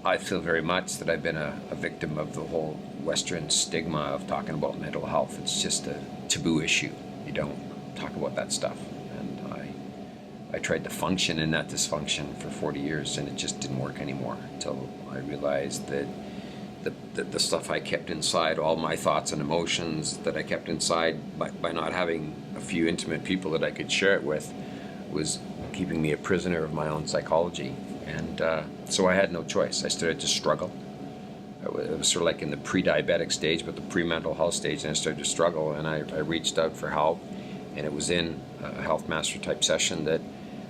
I feel very much that I've been a victim of the whole Western stigma of talking about mental health. It's just a taboo issue. You don't talk about that stuff. And I tried to function in that dysfunction for 40 years, and it just didn't work anymore until I realized that the stuff I kept inside, all my thoughts and emotions that I kept inside by not having a few intimate people that I could share it with, was keeping me a prisoner of my own psychology. And so I had no choice. I started to struggle. It was sort of like in the pre-diabetic stage, but the pre-mental health stage, and I started to struggle, and I reached out for help. And it was in a health master type session that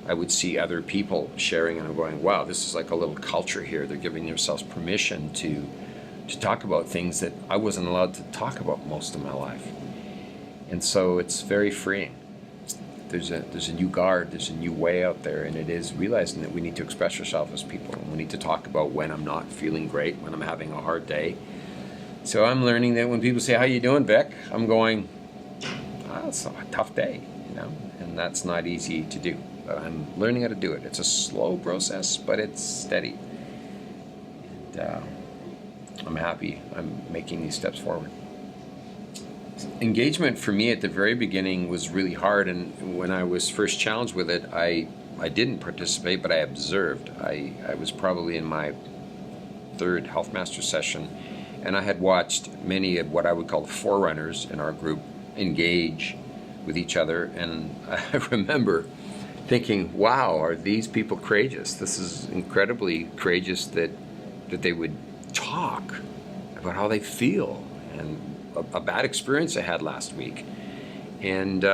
I would see other people sharing, and I'm going, wow, this is like a little culture here. They're giving themselves permission to talk about things that I wasn't allowed to talk about most of my life. And so it's very freeing. There's a new guard, there's a new way out there, and it is realizing that we need to express ourselves as people. And we need to talk about when I'm not feeling great, when I'm having a hard day. So I'm learning that when people say, how you doing, Vic? I'm going, it's a tough day, and that's not easy to do. But I'm learning how to do it. It's a slow process, but it's steady. And I'm happy I'm making these steps forward. Engagement for me at the very beginning was really hard, and when I was first challenged with it, I didn't participate, but I observed. I was probably in my third Health Master session, and I had watched many of what I would call the forerunners in our group engage with each other, and I remember thinking, wow, are these people courageous? This is incredibly courageous that they would talk about how they feel, and a bad experience I had last week. And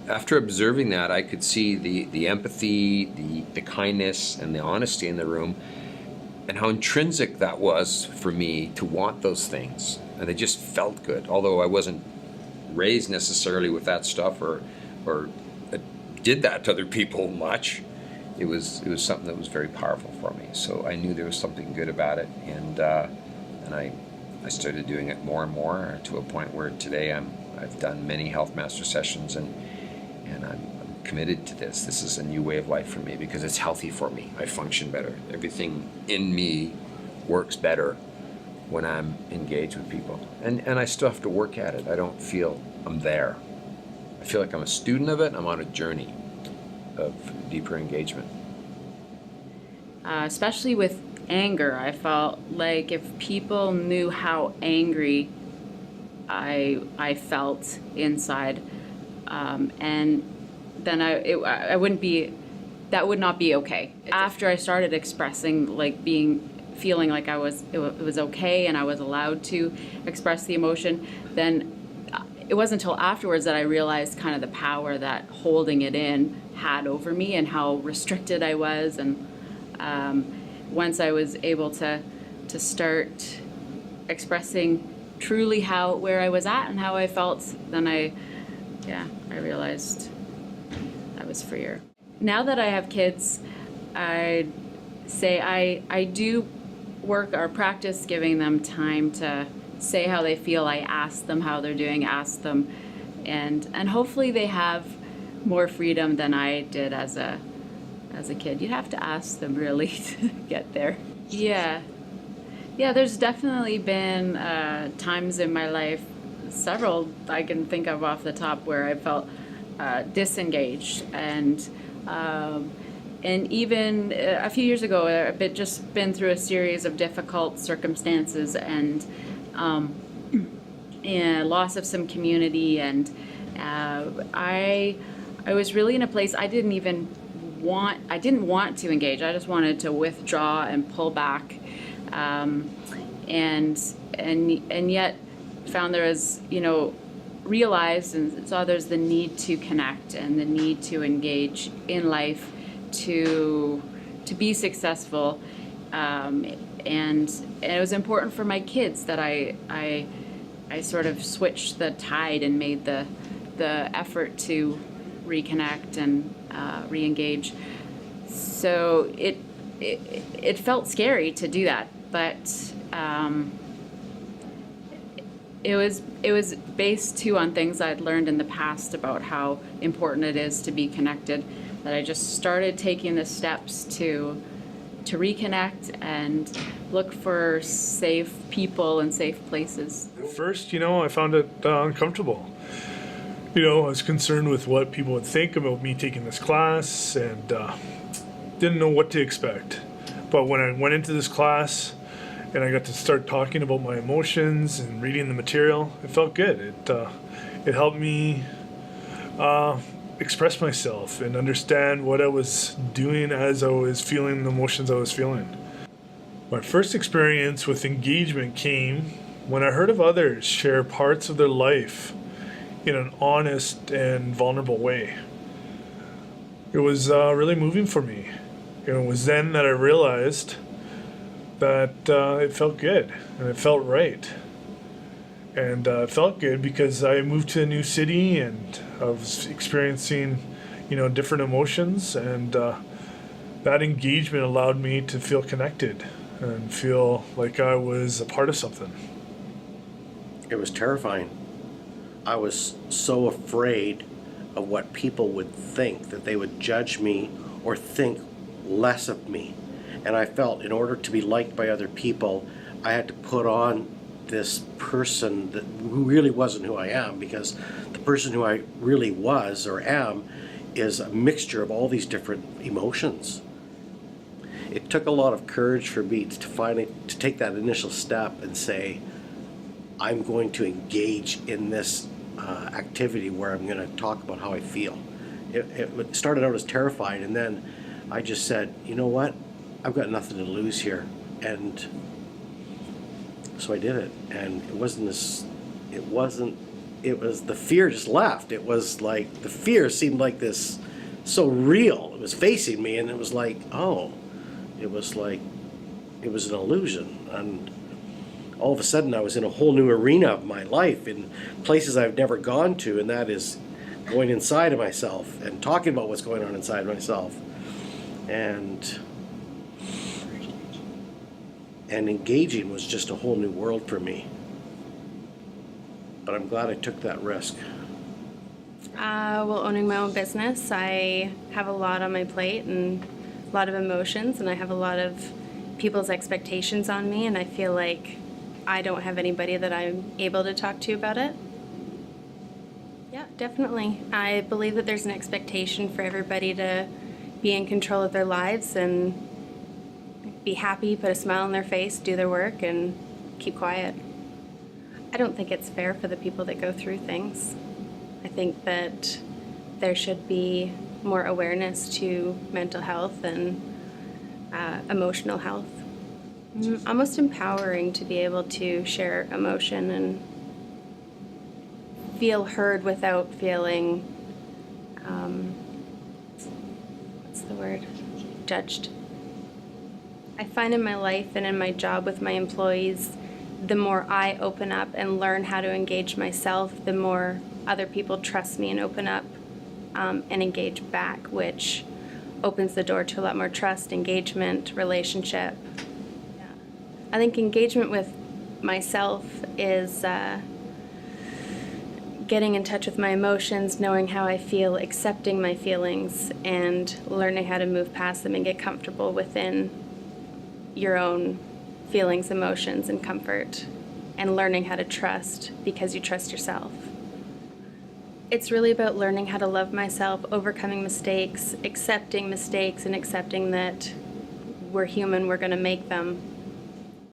after observing that, I could see the empathy, the kindness, and the honesty in the room, and how intrinsic that was for me to want those things. And they just felt good, although I wasn't raised necessarily with that stuff or did that to other people much. It was something that was very powerful for me. So I knew there was something good about it, and I started doing it more and more, to a point where today I've done many Health Master sessions, and I'm committed to this. This is a new way of life for me because it's healthy for me. I function better. Everything in me works better when I'm engaged with people. And I still have to work at it. I don't feel I'm there. I feel like I'm a student of it, and I'm on a journey of deeper engagement. Especially with anger, I felt like if people knew how angry I felt inside, and then I wouldn't be, that would not be okay. After I started expressing, like feeling like it was okay and I was allowed to express the emotion, then it wasn't until afterwards that I realized kind of the power that holding it in had over me and how restricted I was. And once I was able to start expressing truly where I was at and how I felt, then I realized I was freer. Now that I have kids, I'd say I do work or practice giving them time to say how they feel. I ask them how they're doing, ask them, and hopefully they have more freedom than I did as a kid. You'd have to ask them really to get there. Yeah, there's definitely been times in my life, several I can think of off the top, where I felt disengaged, and even a few years ago, I've just been through a series of difficult circumstances and loss of some community, and I was really in a place I didn't want to engage. I just wanted to withdraw and pull back, and yet found there was, realized and saw there's the need to connect and the need to engage in life to be successful, and it was important for my kids that I sort of switched the tide and made the effort to reconnect and re-engage. So it felt scary to do that, but it was based too on things I'd learned in the past about how important it is to be connected, that I just started taking the steps to to reconnect and look for safe people and safe places. At first, I found it uncomfortable. I was concerned with what people would think about me taking this class and didn't know what to expect. But when I went into this class and I got to start talking about my emotions and reading the material, it felt good. It helped me express myself and understand what I was doing as I was feeling the emotions I was feeling. My first experience with engagement came when I heard of others share parts of their life in an honest and vulnerable way. It was really moving for me. It was then that I realized that it felt good and it felt right. And it felt good because I moved to a new city and I was experiencing, different emotions, and that engagement allowed me to feel connected and feel like I was a part of something. It was terrifying. I was so afraid of what people would think, that they would judge me or think less of me. And I felt in order to be liked by other people, I had to put on this person who really wasn't who I am, because the person who I really was or am is a mixture of all these different emotions. It took a lot of courage for me to take that initial step and say, I'm going to engage in this activity where I'm going to talk about how I feel. It started out as terrifying, and then I just said, you know what? I've got nothing to lose here. And so I did it. And it was the fear just left. It was like, the fear seemed like this, so real. It was facing me, and it was like, oh, it was an illusion. And all of a sudden I was in a whole new arena of my life, in places I've never gone to, and that is going inside of myself and talking about what's going on inside myself. And engaging was just a whole new world for me. But I'm glad I took that risk. Well, owning my own business, I have a lot on my plate and a lot of emotions, and I have a lot of people's expectations on me, and I feel like I don't have anybody that I'm able to talk to about it. Yeah, definitely. I believe that there's an expectation for everybody to be in control of their lives and be happy, put a smile on their face, do their work, and keep quiet. I don't think it's fair for the people that go through things. I think that there should be more awareness to mental health and emotional health. Almost empowering to be able to share emotion and feel heard without feeling, judged. I find in my life and in my job with my employees, the more I open up and learn how to engage myself, the more other people trust me and open up and engage back, which opens the door to a lot more trust, engagement, relationship. Yeah. I think engagement with myself is getting in touch with my emotions, knowing how I feel, accepting my feelings, and learning how to move past them and get comfortable within your own feelings, emotions, and comfort, and learning how to trust because you trust yourself. It's really about learning how to love myself, overcoming mistakes, and accepting that we're human, we're going to make them,